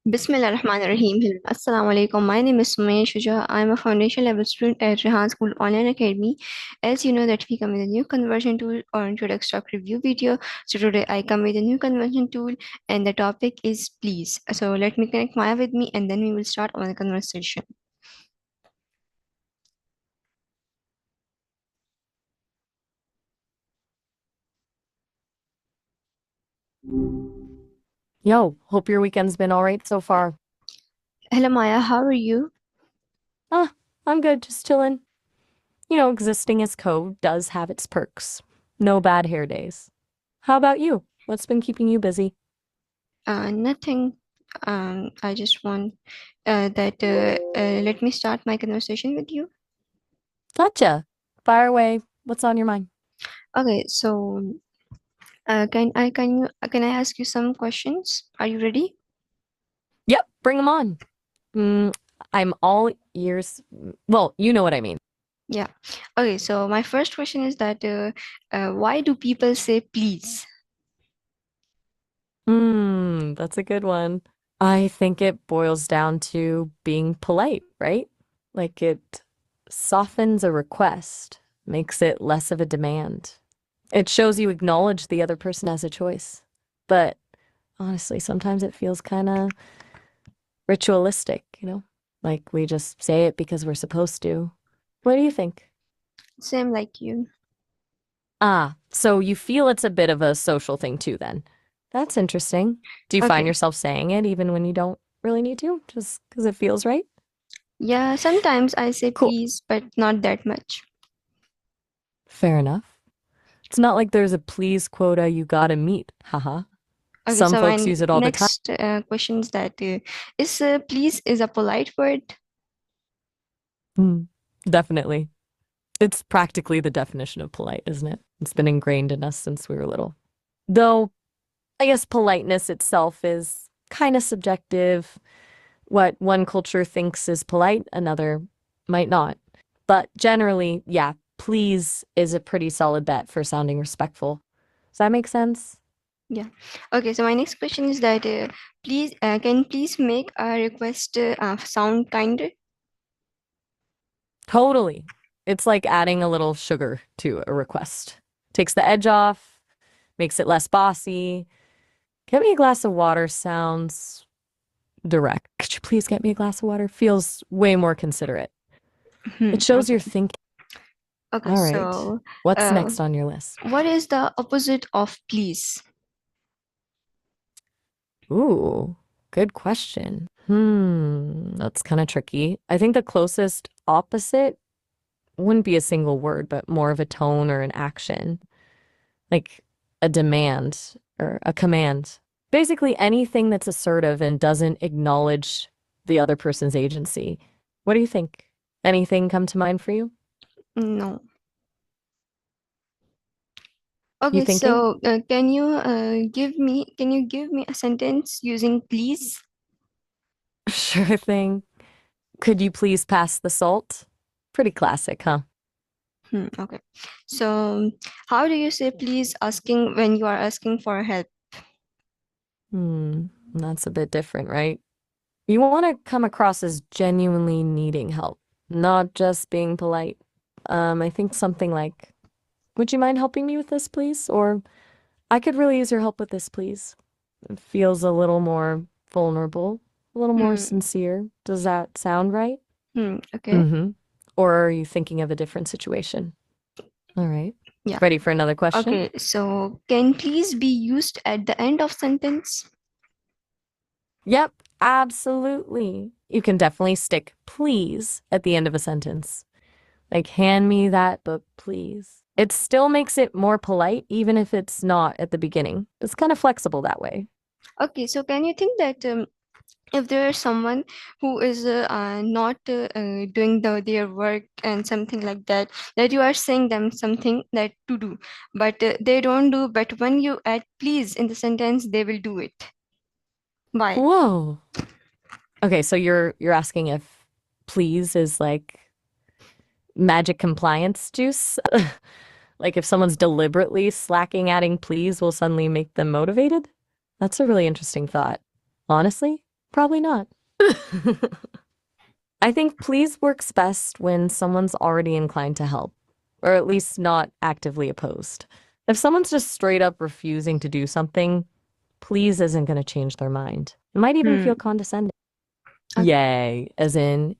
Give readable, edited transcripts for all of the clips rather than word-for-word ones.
Bismillahirrahmanirrahim. Assalamu alaikum. My name is Sumaya Shuja. I am a foundation level student at Rehan School Online Academy. As you know that we come with a new conversion tool or introduction stock review video. So today I come with a new conversion tool and the topic is please. So let me connect Maya with me and then we will start on the conversation. Yo, hope your weekend's been all right so far. Hello Maya, how are you? Ah, I'm good, just chilling. Existing as code does have its perks. No bad hair days. How about you? What's been keeping you busy? Nothing. I just want that let me start my conversation with you. Gotcha. Fire away. What's on your mind? Okay, so can I ask you some questions? Are you ready? Yep, bring 'em on. Mm, I'm all ears. Well, you know what I mean. Yeah. Okay, so my first question is that why do people say please? That's a good one. I think it boils down to being polite, right? Like it softens a request, makes it less of a demand. It shows you acknowledge the other person as a choice. But honestly, sometimes it feels kind of ritualistic. Like we just say it because we're supposed to. What do you think? Same like you. Ah, so you feel it's a bit of a social thing too, then. That's interesting. Do you find Okay. yourself saying it even when you don't really need to, just because it feels right? Yeah, sometimes I say Cool. please, but not that much. Fair enough. It's not like there's a please quota you gotta meet. Haha. Okay, Some so my folks use it all the time. next question is that is please is a polite word? Hmm, definitely. It's practically the definition of polite, isn't it? It's been ingrained in us since we were little. Though, I guess politeness itself is kind of subjective. What one culture thinks is polite, another might not. But generally, yeah, please is a pretty solid bet for sounding respectful. Does that make sense? Yeah. Okay, so my next question is that please can you please make a request sound kinder? Totally. It's like adding a little sugar to a request. Takes the edge off, makes it less bossy. Get me a glass of water sounds direct. Could you please get me a glass of water? Feels way more considerate. It shows you're Okay. thinking. Okay, All right. so What's uh, next on your list? what is the opposite of please? Ooh, good question. That's kind of tricky. I think the closest opposite wouldn't be a single word, but more of a tone or an action, like a demand or a command. Basically, anything that's assertive and doesn't acknowledge the other person's agency. What do you think? Anything come to mind for you? No. You Okay, thinking? so can you give me a sentence using please? Sure thing. Could you please pass the salt? Pretty classic, huh? Okay. So how do you say please asking when you are asking for help? That's a bit different, right? You want to come across as genuinely needing help, not just being polite. I think something like, would you mind helping me with this, please? Or I could really use your help with this, please. It feels a little more vulnerable, a little more Hmm. sincere. Does that sound right? Okay. Mm-hmm. Or are you thinking of a different situation? All right. Yeah. Ready for another question? Okay. So can please be used at the end of sentence? Yep, absolutely. You can definitely stick please at the end of a sentence. Like, hand me that book, please. It still makes it more polite, even if it's not at the beginning. It's kind of flexible that way. Okay. So can you think that if there is someone who is not doing their work and something like that, that you are saying them something that to do, but they don't do, but when you add please in the sentence, they will do it. Why? Whoa. Okay, so you're asking if please is like magic compliance juice? Like if someone's deliberately slacking adding please will suddenly make them motivated? That's a really interesting thought. Honestly? Probably not. I think please works best when someone's already inclined to help, or at least not actively opposed. If someone's just straight up refusing to do something, please isn't going to change their mind. It might even Hmm. feel condescending. Okay. Yay, as in,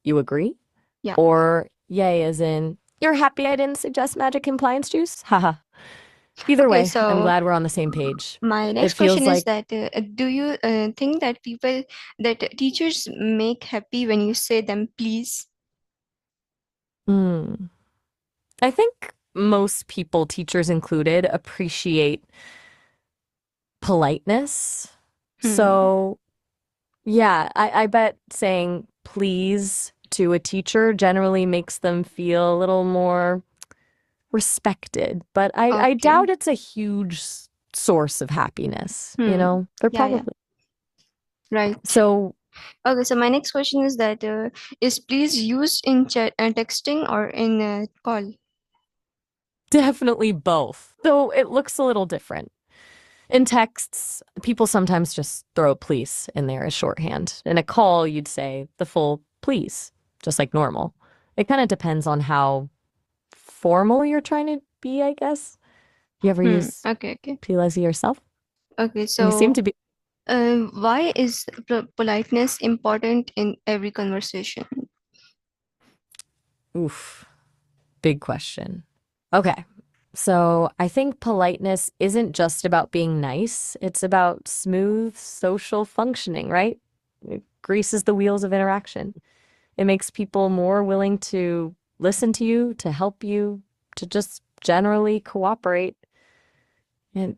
you agree? Yeah. Or yay, as in, you're happy I didn't suggest magic compliance juice? Haha. Either Okay. way, I'm So glad we're on the same page. my It next feels question is like, that do you think that teachers make happy when you say them please? hmm. I think most people, teachers included, appreciate politeness. Hmm. So, yeah, I bet saying please to a teacher generally makes them feel a little more respected. But I Okay. doubt it's a huge source of happiness, you Hmm. know? They're Yeah. Yeah. probably. Right. So, Okay. So my next question is that is please used in chat texting or in call? definitely both, though it looks a little different. In texts, people sometimes just throw please in there as shorthand. In a call, you'd say the full please, just like normal. It kind of depends on how formal you're trying to be, I guess. You ever Hmm. use Okay. Okay. please yourself? Okay. You seem So to be. why is politeness important in every conversation? Oof, big question. Okay. So I think politeness isn't just about being nice, it's about smooth social functioning, right? It greases the wheels of interaction. It makes people more willing to listen to you, to help you, to just generally cooperate. It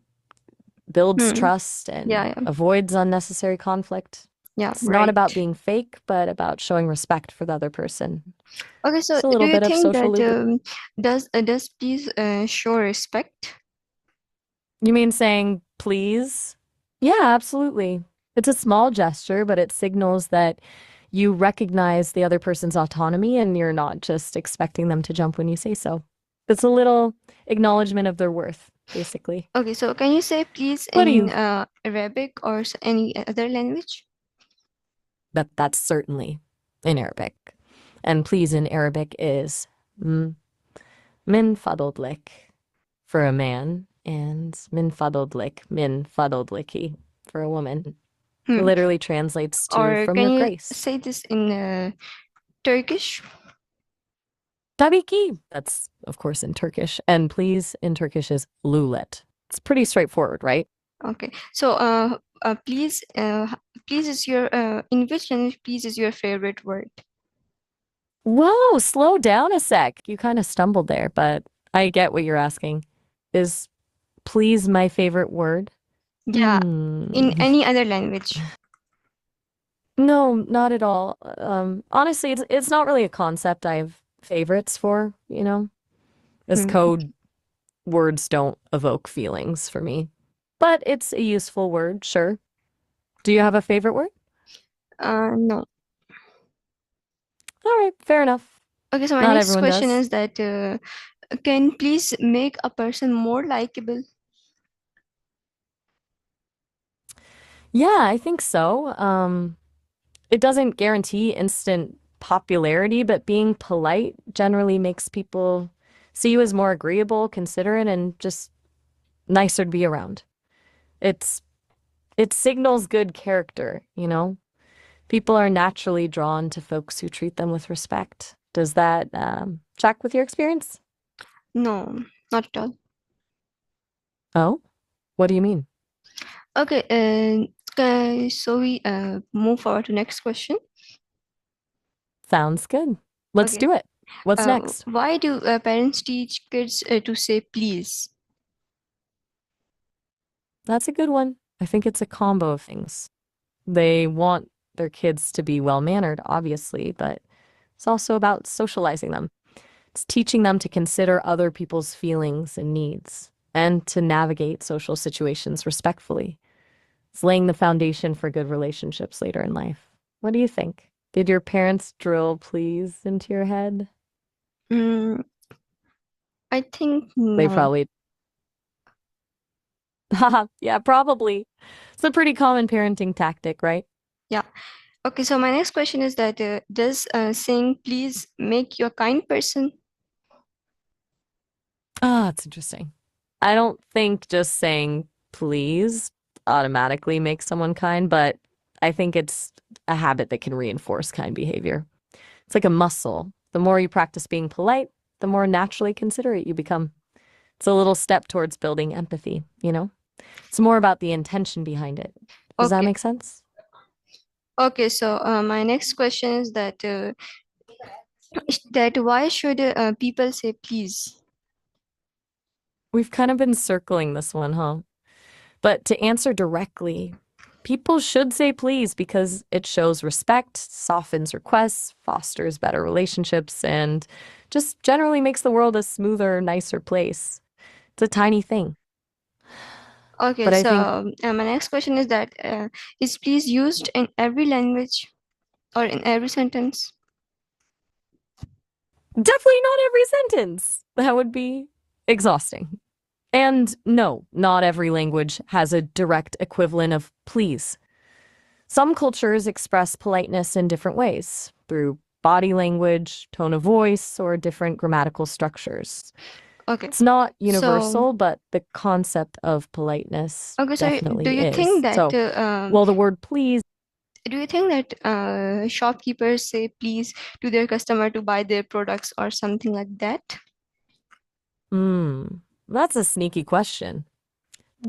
builds Hmm. trust Yeah. and Yeah. avoids unnecessary conflict. Yeah. It's not Right. about being fake, but about showing respect for the other person. Okay. So It's a do little you bit of think social that lubricant. does please show respect? You mean saying please? Yeah, absolutely. It's a small gesture, but it signals that you recognize the other person's autonomy and you're not just expecting them to jump when you say so. It's a little acknowledgement of their worth, basically. Okay, so can you say please What do in you? Arabic or any other language? That's certainly in Arabic. And please in Arabic is mm, min fadodlik for a man and min fadodliki for a woman. It Hmm. literally translates to Or from can your you grace. say this in Turkish? Tabii ki. That's, of course, in Turkish. And please in Turkish is lulet. It's pretty straightforward, right? Okay, so please is your in which language please is your favorite word? Whoa, slow down a sec. You kind of stumbled there, but I get what you're asking. Is please my favorite word? Yeah, in Hmm. any other language. No, not at all. Honestly, it's not really a concept I have favorites for, you know? As Hmm. code, words don't evoke feelings for me. But it's a useful word, sure. Do you have a favorite word? No. All right, fair enough. Okay, so my Not next everyone question does. is that can please make a person more likable? Yeah, I think so. It doesn't guarantee instant popularity, but being polite generally makes people see you as more agreeable, considerate, and just nicer to be around. It's it signals good character, you know? People are naturally drawn to folks who treat them with respect. Does that check with your experience? No, not at all. Oh, what do you mean? Okay, so we move forward to next question. Sounds good. Let's Okay, do it. What's next? why do parents teach kids to say please? That's a good one. I think it's a combo of things. They want their kids to be well mannered, obviously, but it's also about socializing them. It's teaching them to consider other people's feelings and needs and to navigate social situations respectfully. It's laying the foundation for good relationships later in life. What do you think? Did your parents drill please into your head? Mm, I think They no. probably, haha, yeah, probably. It's a pretty common parenting tactic, right? Yeah. Okay, so my next question is that does saying please make you a kind person? Ah, it's interesting. I don't think just saying please automatically makes someone kind, but I think it's a habit that can reinforce kind behavior. It's like a muscle. The more you practice being polite, the more naturally considerate you become. It's a little step towards building empathy, you know? It's more about the intention behind it. Does that Okay. make sense? Okay, so my next question is that why should people say please? We've kind of been circling this one, huh? But to answer directly, people should say please because it shows respect, softens requests, fosters better relationships, and just generally makes the world a smoother, nicer place. It's a tiny thing. Okay, But I so think my next question is that is please used in every language or in every sentence? definitely not every sentence. That would be exhausting. And no, not every language has a direct equivalent of please. Some cultures express politeness in different ways through body language, tone of voice, or different grammatical structures. Okay, It's not so universal, but the concept of politeness okay, so do definitely you think is. that So, well, the word please, shopkeepers say please to their customer to buy their products or something like that? hmm, that's a sneaky question.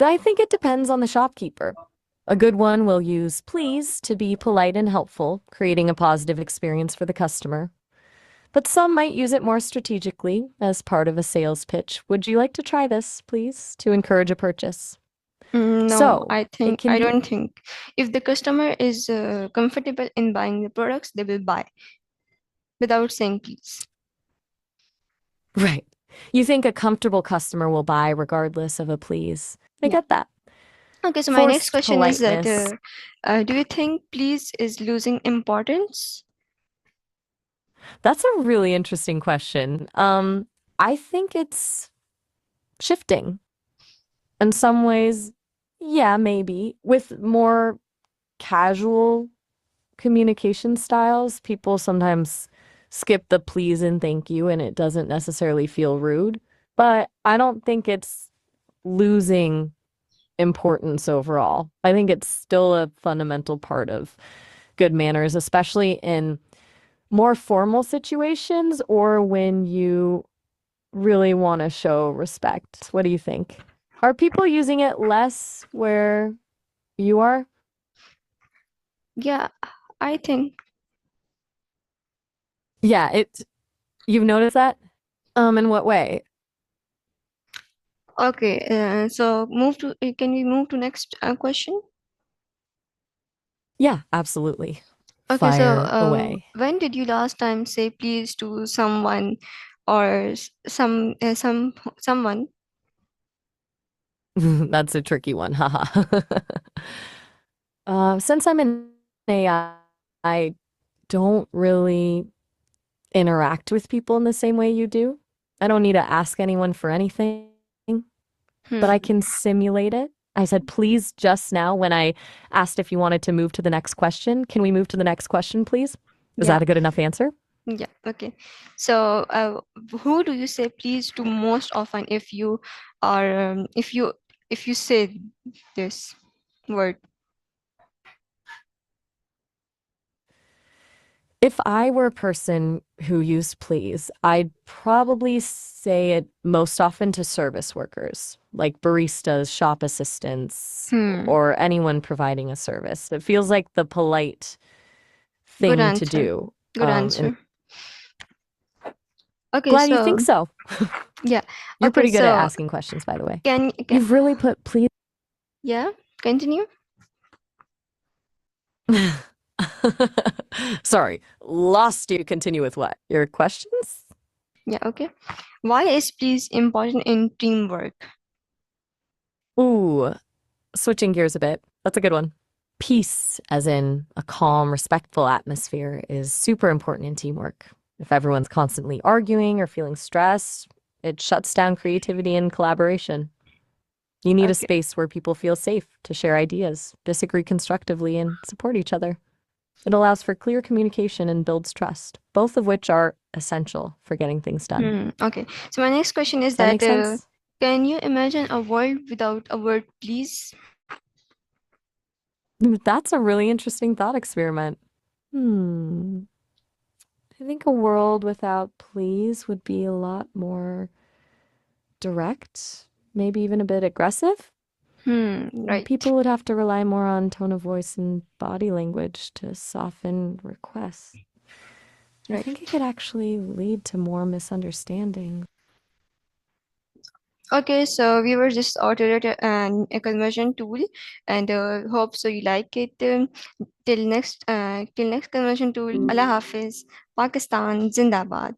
I think it depends on the shopkeeper. A good one will use please to be polite and helpful, creating a positive experience for the customer. But some might use it more strategically as part of a sales pitch. Would you like to try this, please, to encourage a purchase? No, So, it can I be don't think. If the customer is comfortable in buying the products, they will buy without saying please. right. You think a comfortable customer will buy regardless of a please. I Yeah. get that. Okay, so my next Forced question is that politeness. do you think please is losing importance? That's a really interesting question. I think it's shifting. In some ways, yeah, maybe. With more casual communication styles, people sometimes skip the please and thank you, and it doesn't necessarily feel rude. But I don't think it's losing importance overall. I think it's still a fundamental part of good manners, especially in more formal situations or when you really want to show respect. What do you think? Are people using it less where you are? Yeah, I think. Yeah, you've noticed that? In what way? Okay, so can we move to next question? Yeah, absolutely. Okay, so Fire away. when did you last time say please to someone or someone? That's a tricky one, haha. Since I'm in AI, don't really interact with people in the same way you do. I don't need to ask anyone for anything, but I Hmm. can simulate it. I said, please, just now when I asked if you wanted to move to the next question. Can we move to the next question, please? Is Yeah, that a good enough answer? yeah. Okay. So, who do you say please to most often if you are if you say this word? If I were a person who used please, I'd probably say it most often to service workers, like baristas, shop assistants, Hmm. or anyone providing a service. It feels like the polite Good thing to answer. do. Good And answer. Okay. glad you think So, so. yeah. You're Okay. pretty good at So, asking questions, by the way. can You've really put please. yeah. Continue. Sorry, lost you. Continue with what? Your questions? Yeah. Okay. Why is please important in teamwork? Ooh, switching gears a bit. That's a good one. Peace, as in a calm, respectful atmosphere, is super important in teamwork. If everyone's constantly arguing or feeling stressed, it shuts down creativity and collaboration. You need a Okay. space where people feel safe to share ideas, disagree constructively, and support each other. It allows for clear communication and builds trust, both of which are essential for getting things done. Okay. So my next question is Does that that make sense? can you imagine a world without a word please? That's a really interesting thought experiment. Hmm. I think a world without please would be a lot more direct, maybe even a bit aggressive. Right. People would have to rely more on tone of voice and body language to soften requests. I Right. think it could actually lead to more misunderstandings. Okay, so we were just ordered a conversion tool, and hope so you like it. Till next conversion tool. Allah Hafiz. Pakistan Zindabad.